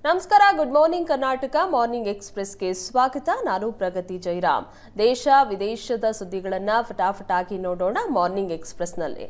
ನಮಸ್ಕಾರ, good morning Karnataka morning ಎಕ್ಸ್‌ಪ್ರೆಸ್‌ಗೆ ಸ್ವಾಗತ. ನಾನು ಪ್ರಗತಿ ಜೈರಾಮ್. ದೇಶ ವಿದೇಶದ ಸುದ್ದಿಗಳನ್ನು ಫಟಾಫಟಾಗಿ ನೋಡೋಣ ಮಾರ್ನಿಂಗ್ ಎಕ್ಸ್‌ಪ್ರೆಸ್‌ನಲ್ಲಿ.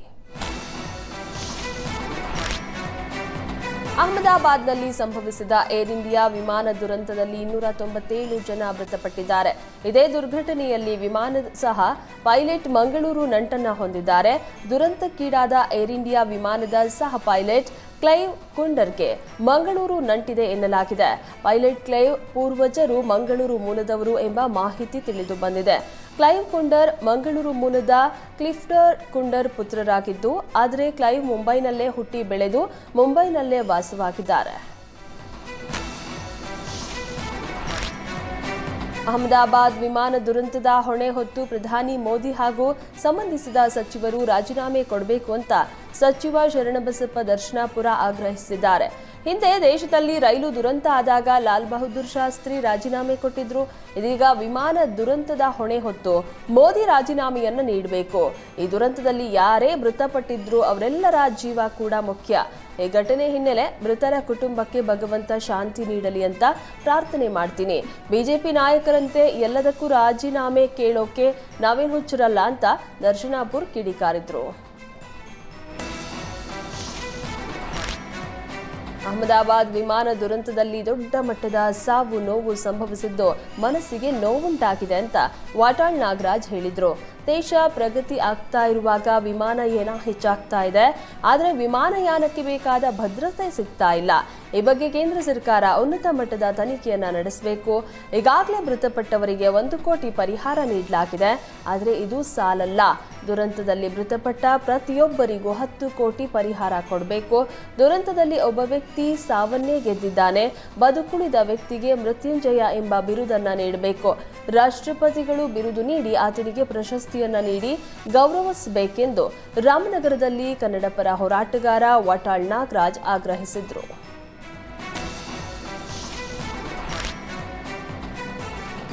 ಅಹಮದಾಬಾದ್ನಲ್ಲಿ ಸಂಭವಿಸಿದ ಏರ್ ಇಂಡಿಯಾ ವಿಮಾನ ದುರಂತದಲ್ಲಿ 297 ಜನ ಮೃತಪಟ್ಟಿದ್ದಾರೆ. ಇದೇ ದುರ್ಘಟನೆಯಲ್ಲಿ ವಿಮಾನ ಸಹ ಪೈಲಟ್ ಮಂಗಳೂರು ನಂಟನ್ನ ಹೊಂದಿದ್ದಾರೆ. ದುರಂತಕ್ಕೀಡಾದ ಏರ್ ಇಂಡಿಯಾ ವಿಮಾನದ ಸಹ ಪೈಲಟ್ ಕ್ಲೈವ್ ಕುಂಡರ್ಗೆ ಮಂಗಳೂರು ನಂಟಿದೆ ಎನ್ನಲಾಗಿದೆ. ಪೈಲಟ್ ಕ್ಲೈವ್ ಪೂರ್ವಜರು ಮಂಗಳೂರು ಮೂಲದವರು ಎಂಬ ಮಾಹಿತಿ ತಿಳಿದು ಬಂದಿದೆ. ಕ್ಲೈವ್ ಕುಂಡರ್ ಮಂಗಳೂರು ಮೂಲದ ಕ್ಲಿಫ್ಟರ್ ಕುಂಡರ್ ಪುತ್ರರಾಗಿದ್ದು, ಆದರೆ ಕ್ಲೈವ್ ಮುಂಬೈನಲ್ಲೇ ಹುಟ್ಟಿ ಬೆಳೆದು ಮುಂಬೈನಲ್ಲೇ ವಾಸವಾಗಿದ್ದಾರೆ. ಅಹಮದಾಬಾದ್ ವಿಮಾನ ದುರಂತದ ಹೊಣೆ ಹೊತ್ತು ಪ್ರಧಾನಿ ಮೋದಿ ಹಾಗೂ ಸಂಬಂಧಿಸಿದ ಸಚಿವರು ರಾಜೀನಾಮೆ ಕೊಡಬೇಕು ಅಂತ ಸಚಿವ ಶರಣಬಸಪ್ಪ ದರ್ಶನಾಪುರ ಆಗ್ರಹಿಸಿದ್ದಾರೆ. ಹಿಂದೆ ದೇಶದಲ್ಲಿ ರೈಲು ದುರಂತ ಆದಾಗ ಲಾಲ್ ಬಹದ್ದೂರ್ ಶಾಸ್ತ್ರಿ ರಾಜೀನಾಮೆ ಕೊಟ್ಟಿದ್ರು. ಇದೀಗ ವಿಮಾನ ದುರಂತದ ಹೊಣೆ ಹೊತ್ತು ಮೋದಿ ರಾಜೀನಾಮೆಯನ್ನು ನೀಡಬೇಕು. ಈ ದುರಂತದಲ್ಲಿ ಯಾರೇ ಮೃತಪಟ್ಟಿದ್ರು ಅವರೆಲ್ಲರ ಜೀವ ಕೂಡ ಮುಖ್ಯ. ಈ ಘಟನೆ ಹಿನ್ನೆಲೆ ಮೃತರ ಕುಟುಂಬಕ್ಕೆ ಭಗವಂತ ಶಾಂತಿ ನೀಡಲಿ ಅಂತ ಪ್ರಾರ್ಥನೆ ಮಾಡ್ತೀನಿ. ಬಿಜೆಪಿ ನಾಯಕರಂತೆ ಎಲ್ಲದಕ್ಕೂ ರಾಜೀನಾಮೆ ಕೇಳೋಕೆ ನಾವೇನು ಹುಚ್ಚರಲ್ಲ ಅಂತ ದರ್ಶನಾಪುರ್ ಕಿಡಿಕಾರಿದ್ರು. ಅಹಮದಾಬಾದ್ ವಿಮಾನ ದುರಂತದಲ್ಲಿ ದೊಡ್ಡ ಮಟ್ಟದ ಸಾವು ನೋವು ಸಂಭವಿಸಿದ್ದು ಮನಸ್ಸಿಗೆ ನೋವುಂಟಾಗಿದೆ ಅಂತ ವಾಟಾಳ್ ನಾಗರಾಜ್ ಹೇಳಿದ್ರು. ದೇಶ ಪ್ರಗತಿ ಆಗ್ತಾ ಇರುವಾಗ ವಿಮಾನಯಾನ ಹೆಚ್ಚಾಗ್ತಾ ಇದೆ, ಆದರೆ ವಿಮಾನಯಾನಕ್ಕೆ ಬೇಕಾದ ಭದ್ರತೆ ಸಿಗ್ತಾ ಇಲ್ಲ. ಈ ಬಗ್ಗೆ ಕೇಂದ್ರ ಸರ್ಕಾರ ಉನ್ನತ ಮಟ್ಟದ ತನಿಖೆಯನ್ನ ನಡೆಸಬೇಕು. ಈಗಾಗಲೇ ಮೃತಪಟ್ಟವರಿಗೆ 1 ಕೋಟಿ ಪರಿಹಾರ ನೀಡಲಾಗಿದೆ, ಆದರೆ ಇದು ಸಾಲಲ್ಲ. ದುರಂತದಲ್ಲಿ ಮೃತಪಟ್ಟ ಪ್ರತಿಯೊಬ್ಬರಿಗೂ 10 ಕೋಟಿ ಪರಿಹಾರ ಕೊಡಬೇಕು. ದುರಂತದಲ್ಲಿ ಒಬ್ಬ ವ್ಯಕ್ತಿ ಸಾವನ್ನೇ ಗೆದ್ದಿದ್ದಾನೆ, ಬದುಕುಳಿದ ವ್ಯಕ್ತಿಗೆ ಮೃತ್ಯುಂಜಯ ಎಂಬ ಬಿರುದನ್ನ ನೀಡಬೇಕು. ರಾಷ್ಟ್ರಪತಿಗಳು ಬಿರುದು ನೀಡಿ ಆತನಿಗೆ ಪ್ರಶಸ್ತಿಯನ್ನ ನೀಡಿ ಗೌರವಿಸಬೇಕೆಂದು ರಾಮನಗರದಲ್ಲಿ ಕನ್ನಡ ಪರ ಹೋರಾಟಗಾರ ವಾಟಾಳ್ ನಾಗರಾಜ್ ಆಗ್ರಹಿಸಿದರು.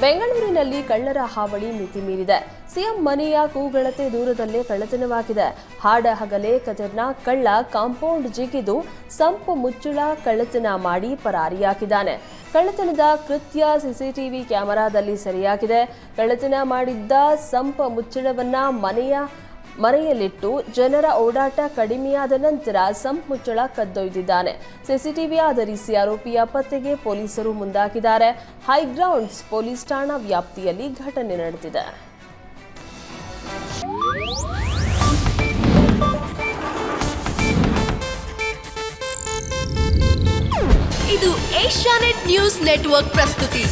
ಬೆಂಗಳೂರಿನಲ್ಲಿ ಕಳ್ಳರ ಹಾವಳಿ ಮಿತಿ ಮೀರಿದೆ. ಸಿಎಂ ಮನೆಯ ಕೂಗಳತೆ ದೂರದಲ್ಲೇ ಕಳ್ಳತನವಾಗಿದೆ. ಹಾಡ ಹಗಲೇ ಖತರ್ನಾಕ್ ಕಳ್ಳ ಕಾಂಪೌಂಡ್ ಜಿಗಿದು ಸಂಪು ಮುಚ್ಚಳ ಕಳ್ಳತನ ಮಾಡಿ ಪರಾರಿಯಾಗಿದ್ದಾನೆ. ಕಳ್ಳತನದ ಕೃತ್ಯ ಸಿಸಿಟಿವಿ ಕ್ಯಾಮೆರಾದಲ್ಲಿ ಸೆರೆಯಾಗಿದೆ. ಕಳ್ಳತನ ಮಾಡಿದ್ದ ಸಂಪ ಮುಚ್ಚಳವನ್ನ ಮನೆಯಲ್ಲಿಟ್ಟು ಜನರ ಓಡಾಟ ಕಡಿಮೆಯಾದ ನಂತರ ಸಂಪ್ ಮುಚ್ಚಳ ಕದ್ದೊಯ್ದಿದ್ದಾನೆ. ಸಿಸಿಟಿವಿ ಆಧರಿಸಿ ಆರೋಪಿಯ ಪತ್ತೆಗೆ ಪೊಲೀಸರು ಮುಂದಾಗಿದ್ದಾರೆ. ಹೈಗ್ರೌಂಡ್ಸ್ ಪೊಲೀಸ್ ಠಾಣಾ ವ್ಯಾಪ್ತಿಯಲ್ಲಿ ಘಟನೆ ನಡೆದಿದೆ. ಇದು ಏಷ್ಯಾನೆಟ್ ನ್ಯೂಸ್ ನೆಟ್ವರ್ಕ್ ಪ್ರಸ್ತುತಿ.